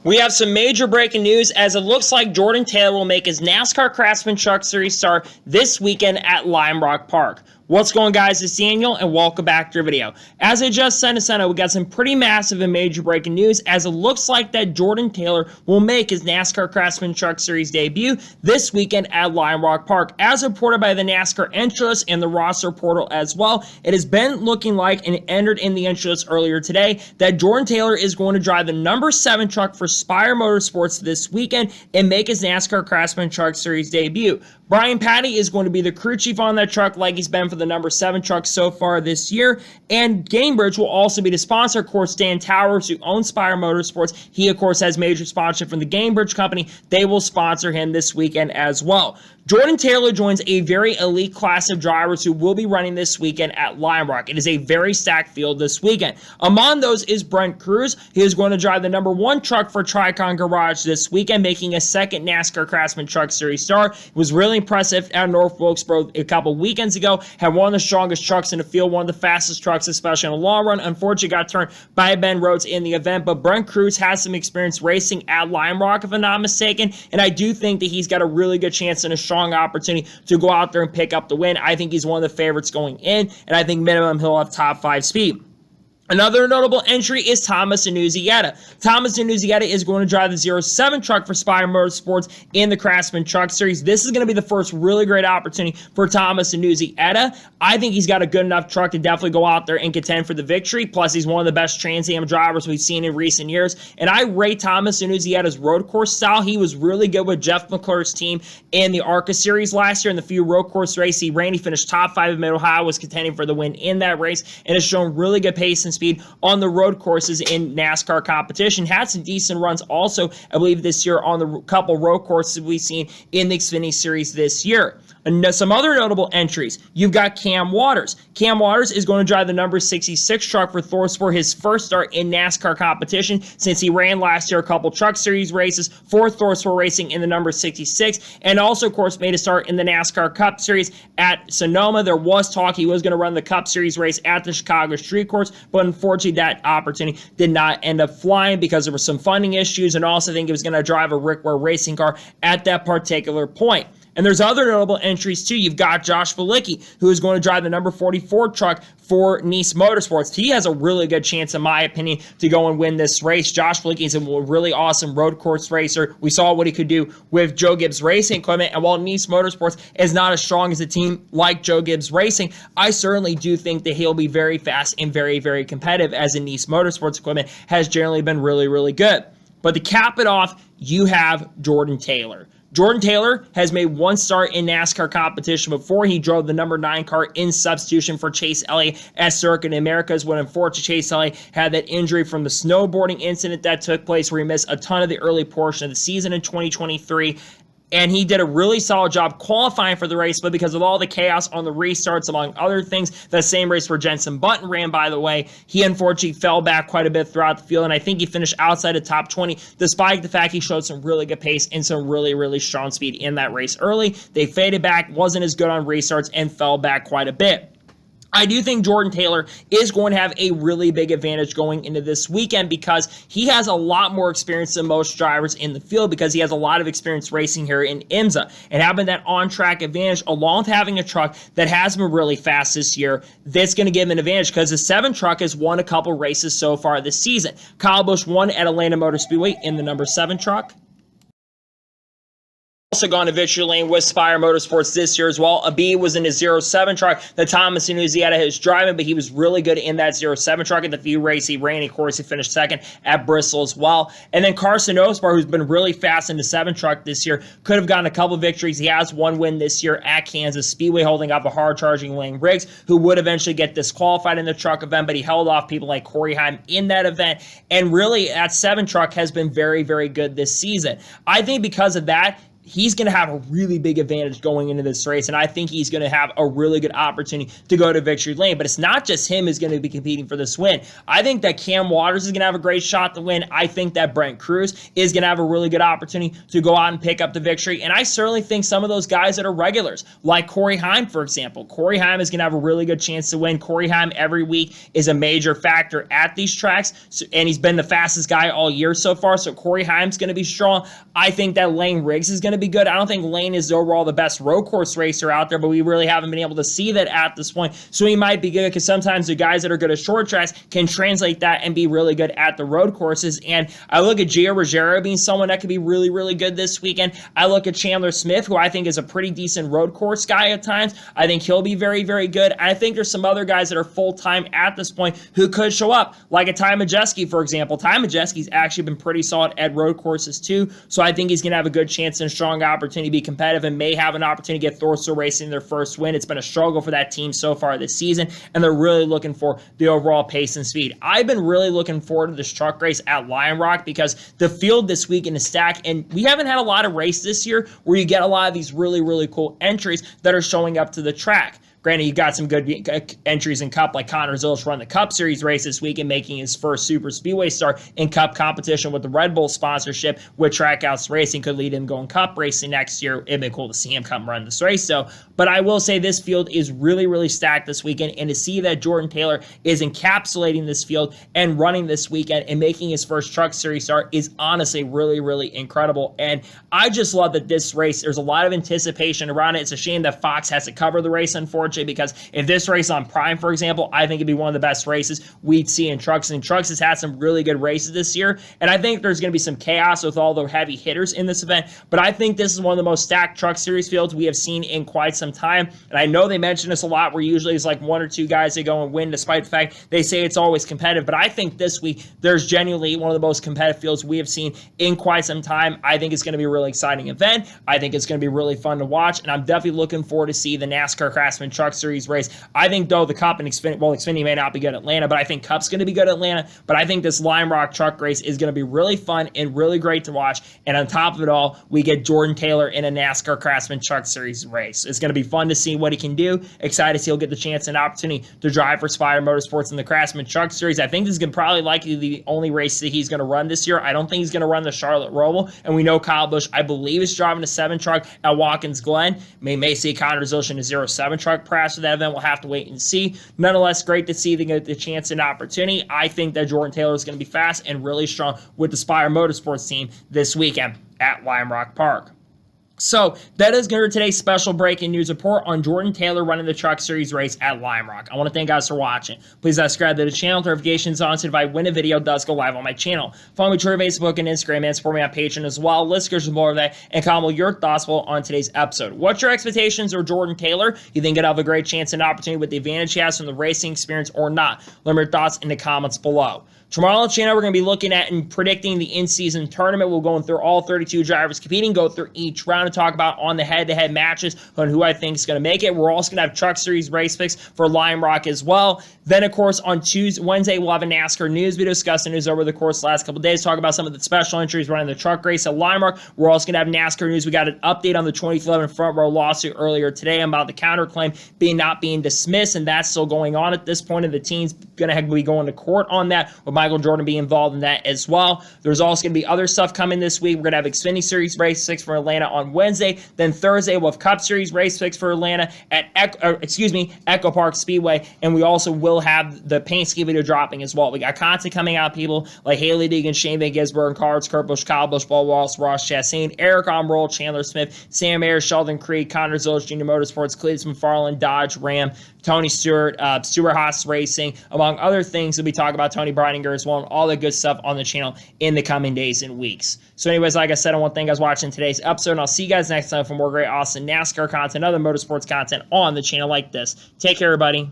We have some major breaking news as it looks like Jordan Taylor will make his NASCAR Craftsman Truck Series start this weekend at Lime Rock Park. What's going on, guys? It's Daniel, and welcome back to your video. As I just said, we got some pretty massive and major breaking news as it looks like that Jordan Taylor will make his NASCAR Craftsman Truck Series debut this weekend at Lime Rock Park. As reported by the NASCAR entry list and the roster portal as well, it has been looking like, and entered in the entry list earlier today, that Jordan Taylor is going to drive the number 7 truck for Spire Motorsports this weekend and make his NASCAR Craftsman Truck Series debut. Brian Patty is going to be the crew chief on that truck like he's been for the number 7 truck so far this year, and Gamebridge will also be the sponsor. Of course, Dan Towers, who owns Spire Motorsports, he of course has major sponsorship from the Gamebridge company. They will sponsor him this weekend as well. Jordan Taylor joins a very elite class of drivers who will be running this weekend at Lime Rock. It is a very stacked field this weekend. Among those is Brent Cruz. He is going to drive the number 1 truck for Tricon Garage this weekend, making a second NASCAR Craftsman Truck Series start. It was really impressive at North Wilkesboro a couple weekends ago. Had one of the strongest trucks in the field, one of the fastest trucks, especially in the long run. Unfortunately, got turned by Ben Rhodes in the event, but Brent Cruz has some experience racing at Lime Rock, if I'm not mistaken, and I do think that he's got a really good chance and a strong opportunity to go out there and pick up the win. I think he's one of the favorites going in, and I think minimum he'll have top 5 speed. Another notable entry is Thomas Annunziata. Thomas Annunziata is going to drive the 07 truck for Spire Motorsports in the Craftsman Truck Series. This is going to be the first really great opportunity for Thomas Annunziata. I think he's got a good enough truck to definitely go out there and contend for the victory. Plus, he's one of the best Trans Am drivers we've seen in recent years. And I rate Thomas Annunziata's road course style. He was really good with Jeff McClure's team in the ARCA Series last year in the few road course race he ran. He finished top 5 in Mid-Ohio, was contending for the win in that race, and has shown really good pace and speed on the road courses in NASCAR competition. Had some decent runs also, I believe, this year on the couple road courses we've seen in the Xfinity Series this year. And some other notable entries. You've got Cam Waters. Cam Waters is going to drive the number 66 truck for Thorsport, his first start in NASCAR competition since he ran last year a couple Truck Series races for Thorsport Racing in the number 66, and also, of course, made a start in the NASCAR Cup Series at Sonoma. There was talk he was going to run the Cup Series race at the Chicago Street Course, but unfortunately that opportunity did not end up flying because there were some funding issues, and also I think he was going to drive a Rick Ware racing car at that particular point. And there's other notable entries too. You've got Josh Valicki, who is going to drive the number 44 truck for Nice Motorsports. He has a really good chance, in my opinion, to go and win this race. Josh Valicki is a really awesome road course racer. We saw what he could do with Joe Gibbs Racing Equipment, and while Nice Motorsports is not as strong as a team like Joe Gibbs Racing, I certainly do think that he'll be very fast and very, very competitive, as in Nice Motorsports Equipment has generally been really, really good. But to cap it off, you have Jordan Taylor. Jordan Taylor has made one start in NASCAR competition before. He drove the number 9 car in substitution for Chase Elliott at Circuit Americas when, unfortunately, Chase Elliott had that injury from the snowboarding incident that took place where he missed a ton of the early portion of the season in 2023. And he did a really solid job qualifying for the race, but because of all the chaos on the restarts, among other things, the same race where Jenson Button ran, by the way, he unfortunately fell back quite a bit throughout the field, and I think he finished outside the top 20, despite the fact he showed some really good pace and some really, really strong speed in that race early. They faded back, wasn't as good on restarts, and fell back quite a bit. I do think Jordan Taylor is going to have a really big advantage going into this weekend because he has a lot more experience than most drivers in the field, because he has a lot of experience racing here in IMSA, and having that on-track advantage along with having a truck that has been really fast this year, that's going to give him an advantage because the 7 truck has won a couple races so far this season. Kyle Busch won at Atlanta Motor Speedway in the number 7 truck. Also gone to victory lane with Spire Motorsports this year as well. Abi was in his 07 truck that Thomas Annunziata is driving, but he was really good in that 07 truck at the few race he ran. Of course, he finished second at Bristol as well. And then Carson Osbar, who's been really fast in the 7 truck this year, could have gotten a couple victories. He has one win this year at Kansas Speedway, holding up a hard-charging Wayne Briggs, who would eventually get disqualified in the truck event, but he held off people like Corey Heim in that event. And really, that 7 truck has been very, very good this season. I think because of that, he's going to have a really big advantage going into this race, and I think he's going to have a really good opportunity to go to victory lane. But it's not just him who's going to be competing for this win. I think that Cam Waters is going to have a great shot to win. I think that Brent Cruz is going to have a really good opportunity to go out and pick up the victory, and I certainly think some of those guys that are regulars, like Corey Heim, for example. Corey Heim is going to have a really good chance to win. Corey Heim every week is a major factor at these tracks, and he's been the fastest guy all year so far, so Corey Heim's going to be strong. I think that Lane Riggs is going to be good. I don't think Lane is overall the best road course racer out there, but we really haven't been able to see that at this point. So he might be good because sometimes the guys that are good at short tracks can translate that and be really good at the road courses. And I look at Gio Ruggiero being someone that could be really, really good this weekend. I look at Chandler Smith, who I think is a pretty decent road course guy at times. I think he'll be very, very good. I think there's some other guys that are full-time at this point who could show up, like a Ty Majeski, for example. Ty Majeski's actually been pretty solid at road courses too, so I think he's going to have a good chance and a strong opportunity to be competitive and may have an opportunity to get Thorso Racing their first win. It's been a struggle for that team so far this season, and they're really looking for the overall pace and speed. I've been really looking forward to this truck race at Lion Rock because the field this week in the stack, and we haven't had a lot of races this year where you get a lot of these really, really cool entries that are showing up to the track. Granted, you got some good entries in Cup, like Connor Zilisch run the Cup Series race this week and making his first Super Speedway start in Cup competition with the Red Bull sponsorship with Trackhouse Racing. Could lead him going Cup racing next year. It'd be cool to see him come run this race, though. But I will say this field is really, really stacked this weekend, and to see that Jordan Taylor is encapsulating this field and running this weekend and making his first Truck Series start is honestly really, really incredible. And I just love that this race, there's a lot of anticipation around it. It's a shame that Fox has to cover the race, unfortunately, because if this race on Prime, for example, I think it'd be one of the best races we'd see in Trucks. And Trucks has had some really good races this year, and I think there's going to be some chaos with all the heavy hitters in this event, but I think this is one of the most stacked Truck Series fields we have seen in quite some time. And I know they mention this a lot, where usually it's like one or two guys that go and win, despite the fact they say it's always competitive. But I think this week there's genuinely one of the most competitive fields we have seen in quite some time. I think it's going to be a really exciting event. I think it's going to be really fun to watch, and I'm definitely looking forward to see the NASCAR Craftsman Truck Series race. I think, though, the Cup and Xfinity, well, Xfinity may not be good at Atlanta, but I think Cup's going to be good at Atlanta. But I think this Lime Rock truck race is going to be really fun and really great to watch. And on top of it all, we get Jordan Taylor in a NASCAR Craftsman Truck Series race. It's going to be fun to see what he can do. Excited to see he'll get the chance and opportunity to drive for Spire Motorsports in the Craftsman Truck Series. I think this is going to probably likely be the only race that he's going to run this year. I don't think he's going to run the Charlotte Roval. And we know Kyle Busch, I believe, is driving a 7 truck at Watkins Glen. May see Connor Zilisch in a 07 truck perhaps for that event. We'll have to wait and see. Nonetheless, great to see they get the chance and opportunity. I think that Jordan Taylor is going to be fast and really strong with the Spire Motorsports team this weekend at Lime Rock Park. So that is going to be today's special breaking news report on Jordan Taylor running the Truck Series race at Lime Rock. I want to thank you guys for watching. Please subscribe to the channel, notifications on, so if I win a video, it does go live on my channel. Follow me on Twitter, Facebook, and Instagram, and support me on Patreon as well. Listeners, more of that, and comment your thoughts on today's episode. What's your expectations of Jordan Taylor? You think he'll have a great chance and opportunity with the advantage he has from the racing experience or not? Let me know your thoughts in the comments below. Tomorrow on the channel, we're going to be looking at and predicting the in-season tournament. We'll go through all 32 drivers competing, go through each round and talk about on the head-to-head matches on who I think is going to make it. We're also going to have Truck Series race picks for Lime Rock as well. Then, of course, on Wednesday, we'll have a NASCAR news video discussing news over the course of the last couple of days, talk about some of the special entries running the truck race at Lime Rock. We're also going to have NASCAR news. We got an update on the 2011 front row lawsuit earlier today about the counterclaim not being dismissed, and that's still going on at this point, and the team's going to be going to court on that, with Michael Jordan being involved in that as well. There's also going to be other stuff coming this week. We're going to have Xfinity Series race picks for Atlanta on Wednesday. Then Thursday, we'll have Cup Series race picks for Atlanta at Echo Park Speedway, and we also will have the paint ski video dropping as well. We got content coming out, people like Haley Deegan, Shane Van Gisbergen, Cards, Kurt Busch, Kyle Busch, Paul Wallace, Ross Chastain, Eric Omroll, Chandler Smith, Sam Ayers, Sheldon Creed, Connor Zilisch, Junior Motorsports, Cletus McFarland, Dodge, Ram, Tony Stewart, Stuart Haas Racing, among other things. We'll be talking about Tony Breininger as well, and all the good stuff on the channel in the coming days and weeks. So anyways, like I said, I want to thank you guys for watching today's episode, and I'll see you guys next time for more great, awesome NASCAR content, other motorsports content on the channel like this. Take care, everybody.